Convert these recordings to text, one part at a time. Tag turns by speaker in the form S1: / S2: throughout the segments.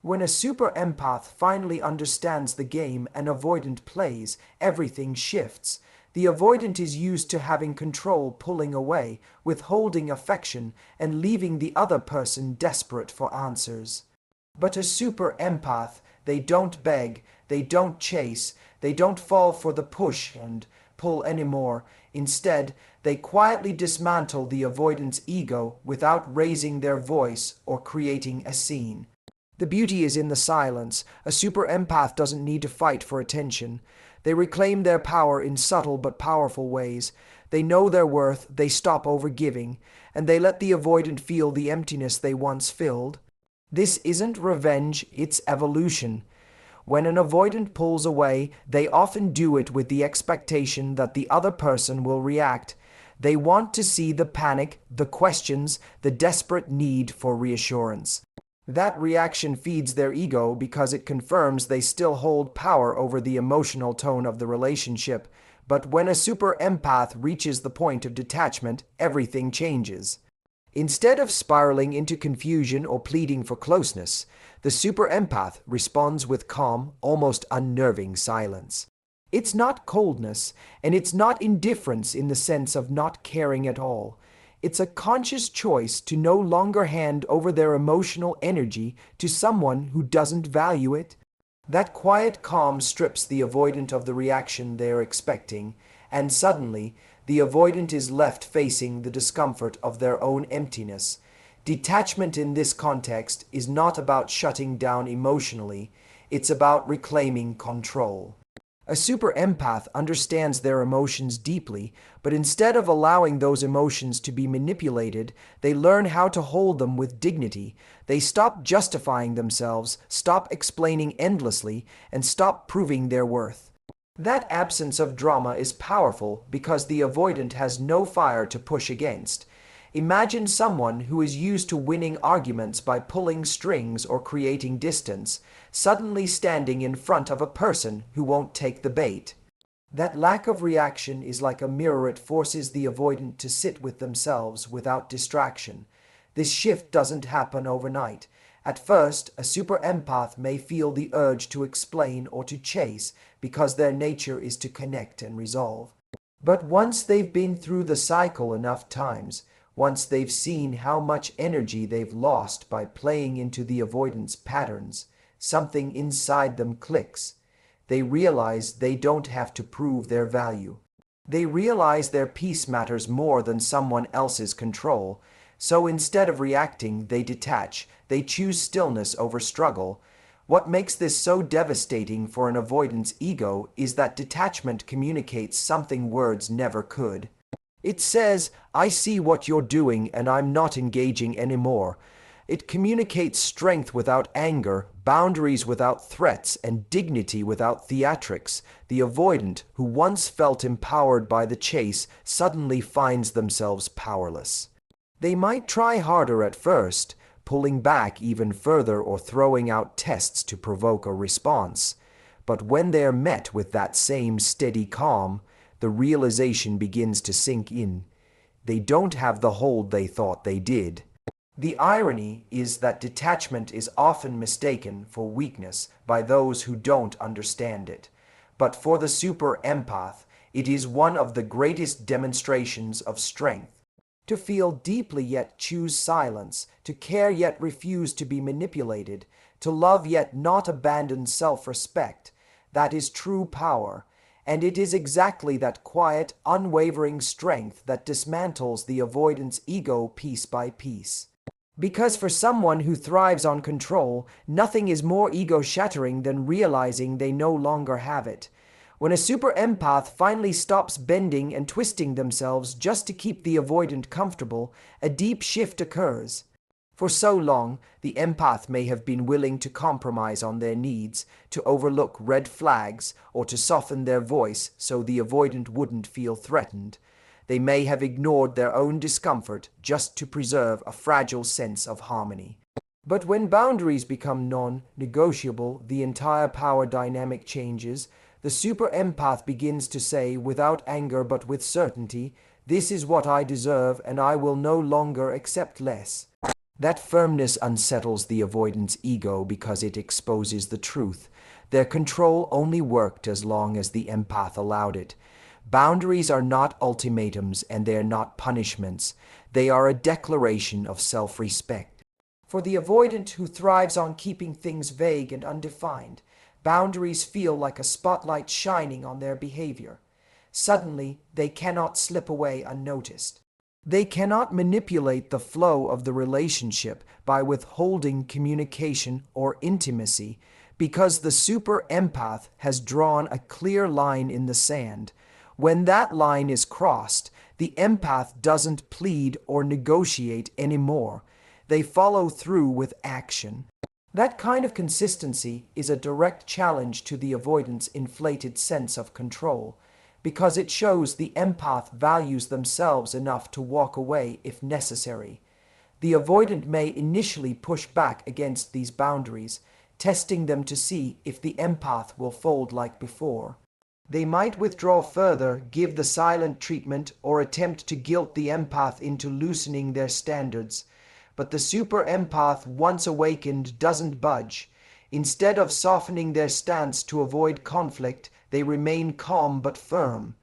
S1: When a super empath finally understands the game an avoidant plays, everything shifts. The avoidant is used to having control, pulling away, withholding affection, and leaving the other person desperate for answers. But a super empath, they don't beg, they don't chase, they don't fall for the push and pull anymore. Instead, they quietly dismantle the avoidant's ego without raising their voice or creating a scene. The beauty is in the silence. A super empath doesn't need to fight for attention. They reclaim their power in subtle but powerful ways. They know their worth, they stop overgiving, and they let the avoidant feel the emptiness they once filled. This isn't revenge, it's evolution. When an avoidant pulls away, they often do it with the expectation that the other person will react. They want to see the panic, the questions, the desperate need for reassurance. That reaction feeds their ego because it confirms they still hold power over the emotional tone of the relationship. But when a super empath reaches the point of detachment, everything changes. Instead of spiraling into confusion or pleading for closeness, the super empath responds with calm, almost unnerving silence. It's not coldness, and it's not indifference in the sense of not caring at all. It's a conscious choice to no longer hand over their emotional energy to someone who doesn't value it. That quiet calm strips the avoidant of the reaction they're expecting, and suddenly, the avoidant is left facing the discomfort of their own emptiness. Detachment in this context is not about shutting down emotionally, it's about reclaiming control. A super empath understands their emotions deeply, but instead of allowing those emotions to be manipulated, they learn how to hold them with dignity. They stop justifying themselves, stop explaining endlessly, and stop proving their worth. That absence of drama is powerful because the avoidant has no fire to push against. Imagine someone who is used to winning arguments by pulling strings or creating distance, suddenly standing in front of a person who won't take the bait. That lack of reaction is like a mirror. It forces the avoidant to sit with themselves without distraction. This shift doesn't happen overnight. At first, a super empath may feel the urge to explain or to chase because their nature is to connect and resolve. But once they've been through the cycle enough times, once they've seen how much energy they've lost by playing into the avoidance patterns, something inside them clicks. They realize they don't have to prove their value. They realize their peace matters more than someone else's control. So instead of reacting, they detach. They choose stillness over struggle. What makes this so devastating for an avoidance ego is that detachment communicates something words never could. It says, I see what you're doing and I'm not engaging anymore. It communicates strength without anger, boundaries without threats, and dignity without theatrics. The avoidant, who once felt empowered by the chase, suddenly finds themselves powerless. They might try harder at first, pulling back even further or throwing out tests to provoke a response. But when they're met with that same steady calm, the realization begins to sink in. They don't have the hold they thought they did. The irony is that detachment is often mistaken for weakness by those who don't understand it. But for the super empath, it is one of the greatest demonstrations of strength. To feel deeply yet choose silence, to care yet refuse to be manipulated, to love yet not abandon self-respect, that is true power. And it is exactly that quiet, unwavering strength that dismantles the avoidance ego piece by piece. Because for someone who thrives on control, nothing is more ego-shattering than realizing they no longer have it. When a super empath finally stops bending and twisting themselves just to keep the avoidant comfortable, a deep shift occurs. For so long, the empath may have been willing to compromise on their needs, to overlook red flags, or to soften their voice so the avoidant wouldn't feel threatened. They may have ignored their own discomfort just to preserve a fragile sense of harmony. But when boundaries become non-negotiable, the entire power dynamic changes. The super empath begins to say, without anger but with certainty, "This is what I deserve, and I will no longer accept less." That firmness unsettles the avoidant's ego because it exposes the truth. Their control only worked as long as the empath allowed it. Boundaries are not ultimatums and they are not punishments. They are a declaration of self-respect. For the avoidant who thrives on keeping things vague and undefined, boundaries feel like a spotlight shining on their behavior. Suddenly, they cannot slip away unnoticed. They cannot manipulate the flow of the relationship by withholding communication or intimacy because the super empath has drawn a clear line in the sand. When that line is crossed, the empath doesn't plead or negotiate anymore. They follow through with action. That kind of consistency is a direct challenge to the avoidant's inflated sense of control, because it shows the empath values themselves enough to walk away if necessary. The avoidant may initially push back against these boundaries, testing them to see if the empath will fold like before. They might withdraw further, give the silent treatment, or attempt to guilt the empath into loosening their standards. But the super empath, once awakened, doesn't budge. Instead of softening their stance to avoid conflict, they remain calm but firm.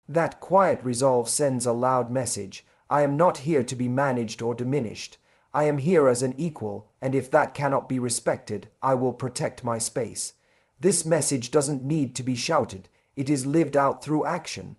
S1: That quiet resolve sends a loud message. I am not here to be managed or diminished. I am here as an equal, and if that cannot be respected, I will protect my space. This message doesn't need to be shouted. It is lived out through action.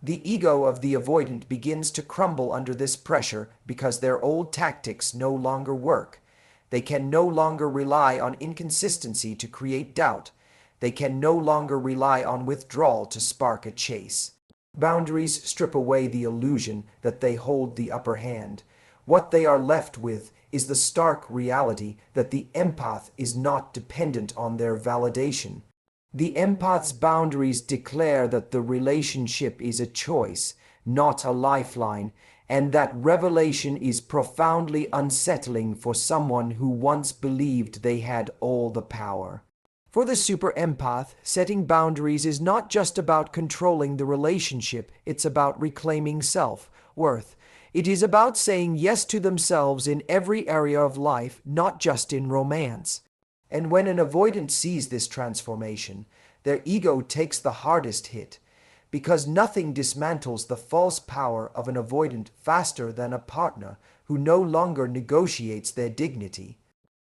S1: The ego of the avoidant begins to crumble under this pressure because their old tactics no longer work. They can no longer rely on inconsistency to create doubt. They can no longer rely on withdrawal to spark a chase. Boundaries strip away the illusion that they hold the upper hand. What they are left with is the stark reality that the empath is not dependent on their validation. The empath's boundaries declare that the relationship is a choice, not a lifeline, and that revelation is profoundly unsettling for someone who once believed they had all the power. For the super empath, setting boundaries is not just about controlling the relationship, it's about reclaiming self-worth. It is about saying yes to themselves in every area of life, not just in romance. And when an avoidant sees this transformation, their ego takes the hardest hit, because nothing dismantles the false power of an avoidant faster than a partner who no longer negotiates their dignity.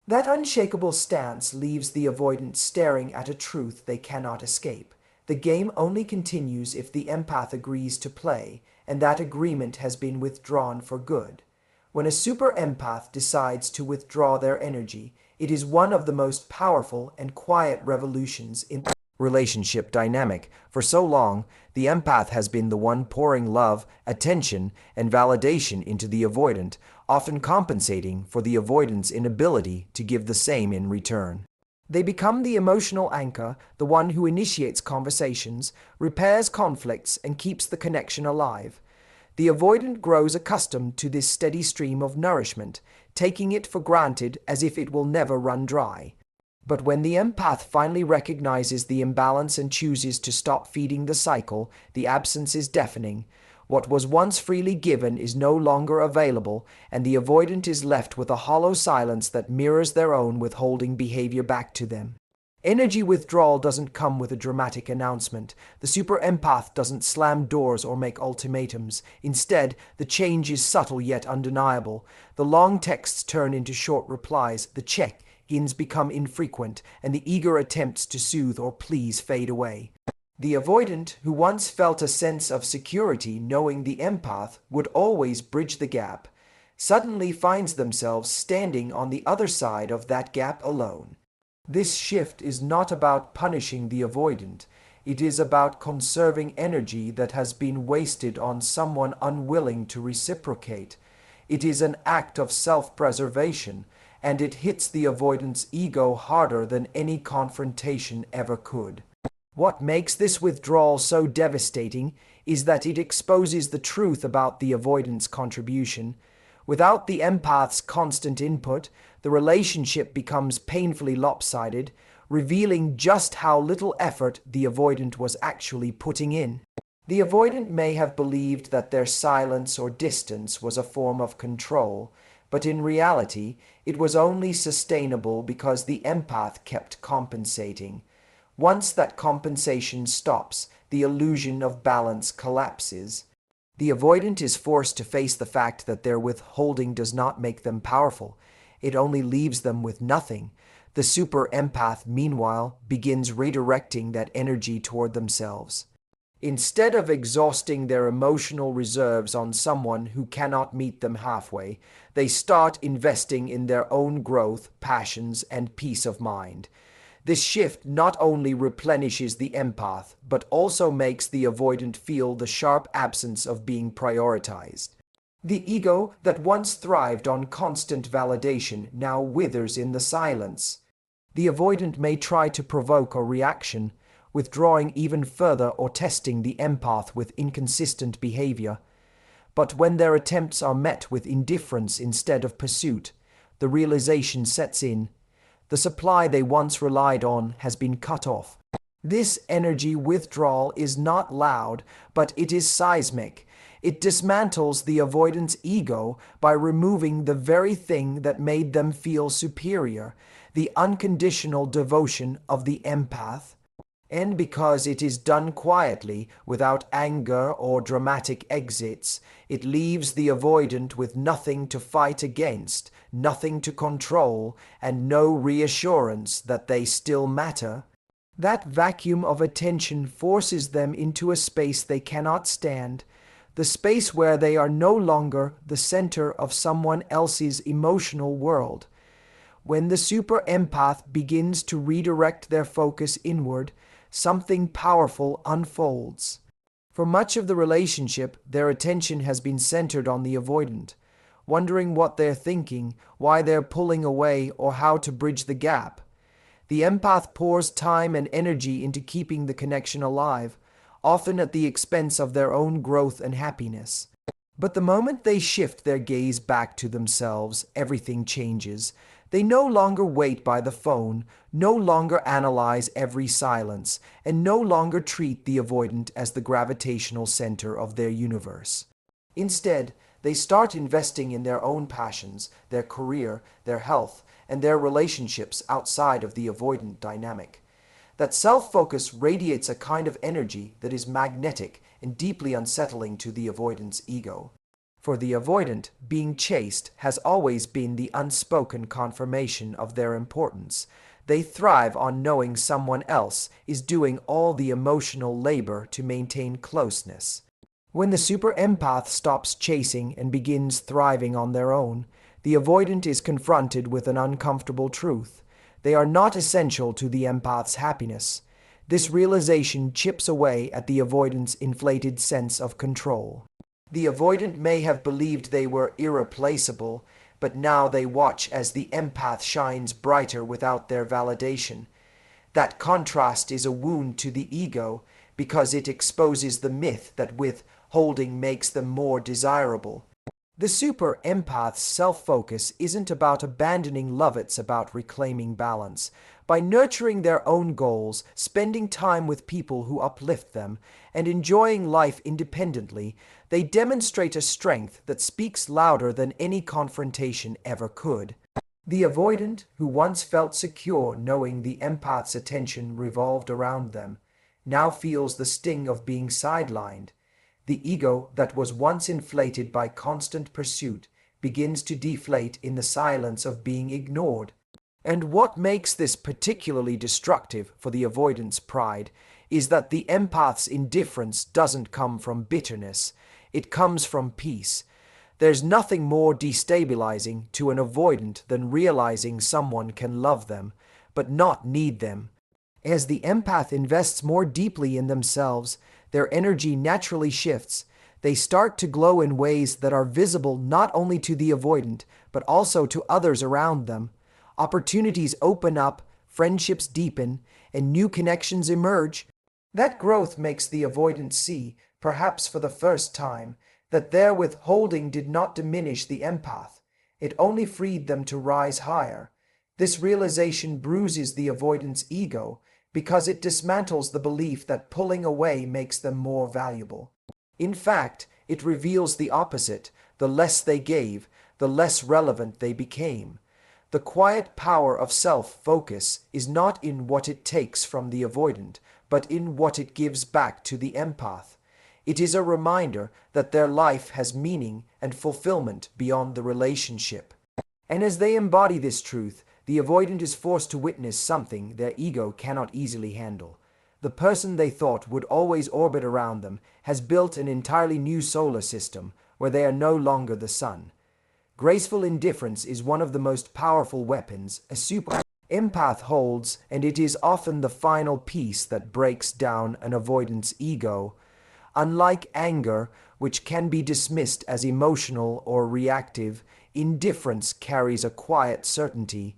S1: That unshakable stance leaves the avoidant staring at a truth they cannot escape. The game only continues if the empath agrees to play, and that agreement has been withdrawn for good. When a super empath decides to withdraw their energy, it is one of the most powerful and quiet revolutions in relationship dynamic. For so long, the empath has been the one pouring love, attention, and validation into the avoidant, often compensating for the avoidant's inability to give the same in return. They become the emotional anchor, the one who initiates conversations, repairs conflicts, and keeps the connection alive. The avoidant grows accustomed to this steady stream of nourishment, taking it for granted as if it will never run dry. But when the empath finally recognizes the imbalance and chooses to stop feeding the cycle, the absence is deafening. What was once freely given is no longer available, and the avoidant is left with a hollow silence that mirrors their own withholding behavior back to them. Energy withdrawal doesn't come with a dramatic announcement. The super empath doesn't slam doors or make ultimatums. Instead, the change is subtle yet undeniable. The long texts turn into short replies, the check-ins become infrequent, and the eager attempts to soothe or please fade away. The avoidant, who once felt a sense of security knowing the empath would always bridge the gap, suddenly finds themselves standing on the other side of that gap alone. This shift is not about punishing the avoidant. It is about conserving energy that has been wasted on someone unwilling to reciprocate. It is an act of self-preservation, and it hits the avoidant's ego harder than any confrontation ever could. What makes this withdrawal so devastating is that it exposes the truth about the avoidant's contribution. Without the empath's constant input, the relationship becomes painfully lopsided, revealing just how little effort the avoidant was actually putting in. The avoidant may have believed that their silence or distance was a form of control, but in reality, it was only sustainable because the empath kept compensating. Once that compensation stops, the illusion of balance collapses. The avoidant is forced to face the fact that their withholding does not make them powerful. It only leaves them with nothing. The super empath, meanwhile, begins redirecting that energy toward themselves. Instead of exhausting their emotional reserves on someone who cannot meet them halfway, they start investing in their own growth, passions, and peace of mind. This shift not only replenishes the empath, but also makes the avoidant feel the sharp absence of being prioritized. The ego that once thrived on constant validation now withers in the silence. The avoidant may try to provoke a reaction, withdrawing even further or testing the empath with inconsistent behavior. But when their attempts are met with indifference instead of pursuit, the realization sets in. The supply they once relied on has been cut off. This energy withdrawal is not loud, but it is seismic. It dismantles the avoidant's ego by removing the very thing that made them feel superior, the unconditional devotion of the empath. And because it is done quietly, without anger or dramatic exits, it leaves the avoidant with nothing to fight against, nothing to control, and no reassurance that they still matter. That vacuum of attention forces them into a space they cannot stand, the space where they are no longer the center of someone else's emotional world. When the super empath begins to redirect their focus inward, something powerful unfolds. For much of the relationship, their attention has been centered on the avoidant, wondering what they're thinking, why they're pulling away, or how to bridge the gap. The empath pours time and energy into keeping the connection alive, often at the expense of their own growth and happiness. But the moment they shift their gaze back to themselves, everything changes. They no longer wait by the phone, no longer analyze every silence, and no longer treat the avoidant as the gravitational center of their universe. Instead, they start investing in their own passions, their career, their health, and their relationships outside of the avoidant dynamic. That self-focus radiates a kind of energy that is magnetic and deeply unsettling to the avoidant's ego. For the avoidant, being chased has always been the unspoken confirmation of their importance. They thrive on knowing someone else is doing all the emotional labor to maintain closeness. When the super empath stops chasing and begins thriving on their own, the avoidant is confronted with an uncomfortable truth. They are not essential to the empath's happiness. This realization chips away at the avoidant's inflated sense of control. The avoidant may have believed they were irreplaceable, but now they watch as the empath shines brighter without their validation. That contrast is a wound to the ego because it exposes the myth that withholding makes them more desirable. The super empath's self-focus isn't about abandoning love, it's about reclaiming balance. By nurturing their own goals, spending time with people who uplift them, and enjoying life independently, they demonstrate a strength that speaks louder than any confrontation ever could. The avoidant, who once felt secure knowing the empath's attention revolved around them, now feels the sting of being sidelined. The ego that was once inflated by constant pursuit begins to deflate in the silence of being ignored. And what makes this particularly destructive for the avoidant's pride is that the empath's indifference doesn't come from bitterness, it comes from peace. There's nothing more destabilizing to an avoidant than realizing someone can love them, but not need them. As the empath invests more deeply in themselves, their energy naturally shifts. They start to glow in ways that are visible not only to the avoidant, but also to others around them. Opportunities open up, friendships deepen, and new connections emerge. That growth makes the avoidant see, perhaps for the first time, that their withholding did not diminish the empath. It only freed them to rise higher. This realization bruises the avoidant's ego because it dismantles the belief that pulling away makes them more valuable. In fact, it reveals the opposite. The less they gave, the less relevant they became. The quiet power of self-focus is not in what it takes from the avoidant, but in what it gives back to the empath. It is a reminder that their life has meaning and fulfillment beyond the relationship. And as they embody this truth, the avoidant is forced to witness something their ego cannot easily handle. The person they thought would always orbit around them has built an entirely new solar system where they are no longer the sun. Graceful indifference is one of the most powerful weapons a super empath holds, and it is often the final piece that breaks down an avoidant's ego. Unlike anger, which can be dismissed as emotional or reactive, indifference carries a quiet certainty.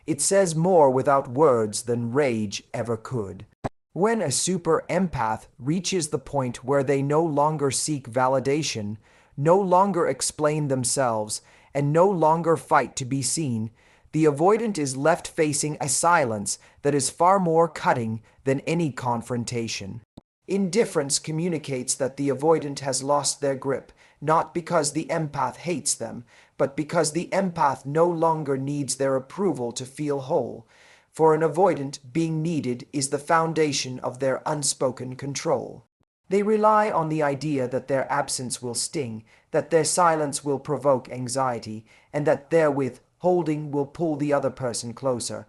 S1: It says more without words than rage ever could. When a super empath reaches the point where they no longer seek validation, no longer explain themselves, and no longer fight to be seen, the avoidant is left facing a silence that is far more cutting than any confrontation. Indifference communicates that the avoidant has lost their grip, not because the empath hates them, but because the empath no longer needs their approval to feel whole. For an avoidant, being needed is the foundation of their unspoken control. They rely on the idea that their absence will sting, that their silence will provoke anxiety, and that therewith holding will pull the other person closer.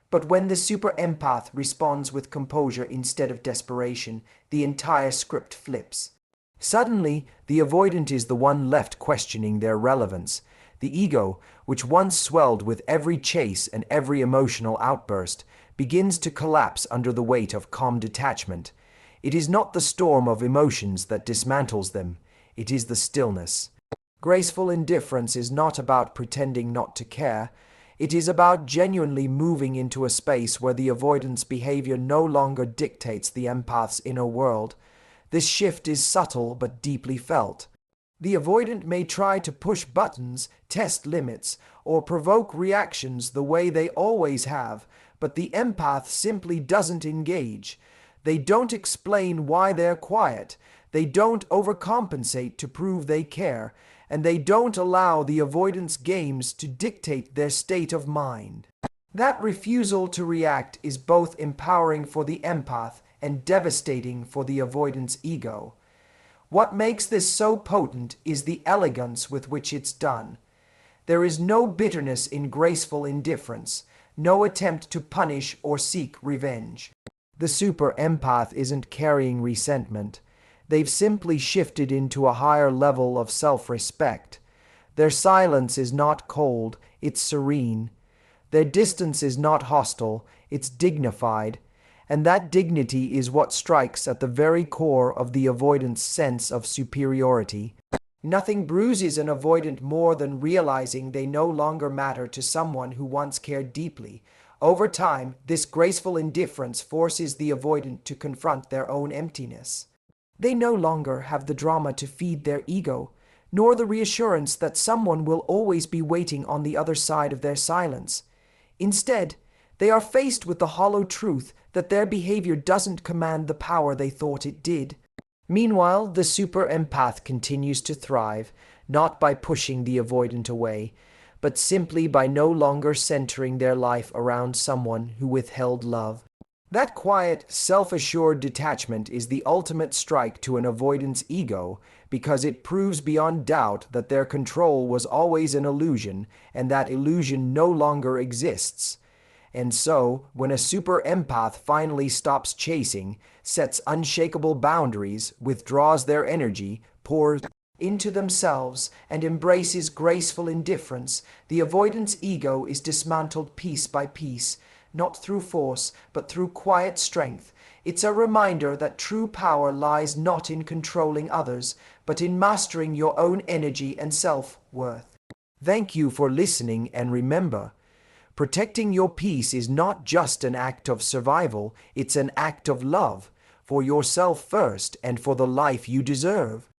S1: But when the super empath responds with composure instead of desperation, the entire script flips. Suddenly, the avoidant is the one left questioning their relevance. The ego, which once swelled with every chase and every emotional outburst, begins to collapse under the weight of calm detachment. It is not the storm of emotions that dismantles them, it is the stillness. Graceful indifference is not about pretending not to care. It is about genuinely moving into a space where the avoidant's behavior no longer dictates the empath's inner world. This shift is subtle but deeply felt. The avoidant may try to push buttons, test limits, or provoke reactions the way they always have, but the empath simply doesn't engage. They don't explain why they're quiet, they don't overcompensate to prove they care, and they don't allow the avoidance games to dictate their state of mind. That refusal to react is both empowering for the empath and devastating for the avoidance ego. What makes this so potent is the elegance with which it's done. There is no bitterness in graceful indifference, no attempt to punish or seek revenge. The super empath isn't carrying resentment. They've simply shifted into a higher level of self-respect. Their silence is not cold, it's serene. Their distance is not hostile, it's dignified. And that dignity is what strikes at the very core of the avoidant's sense of superiority. Nothing bruises an avoidant more than realizing they no longer matter to someone who once cared deeply. Over time, this graceful indifference forces the avoidant to confront their own emptiness. They no longer have the drama to feed their ego, nor the reassurance that someone will always be waiting on the other side of their silence. Instead, they are faced with the hollow truth that their behavior doesn't command the power they thought it did. Meanwhile, the super empath continues to thrive, not by pushing the avoidant away, but simply by no longer centering their life around someone who withheld love. That quiet, self-assured detachment is the ultimate strike to an avoidant's ego, because it proves beyond doubt that their control was always an illusion, and that illusion no longer exists. And so, when a super empath finally stops chasing, sets unshakable boundaries, withdraws their energy, pours into themselves, and embraces graceful indifference, the avoidant's ego is dismantled piece by piece, not through force, but through quiet strength. It's a reminder that true power lies not in controlling others, but in mastering your own energy and self-worth. Thank you for listening, and remember, protecting your peace is not just an act of survival, it's an act of love, for yourself first and for the life you deserve.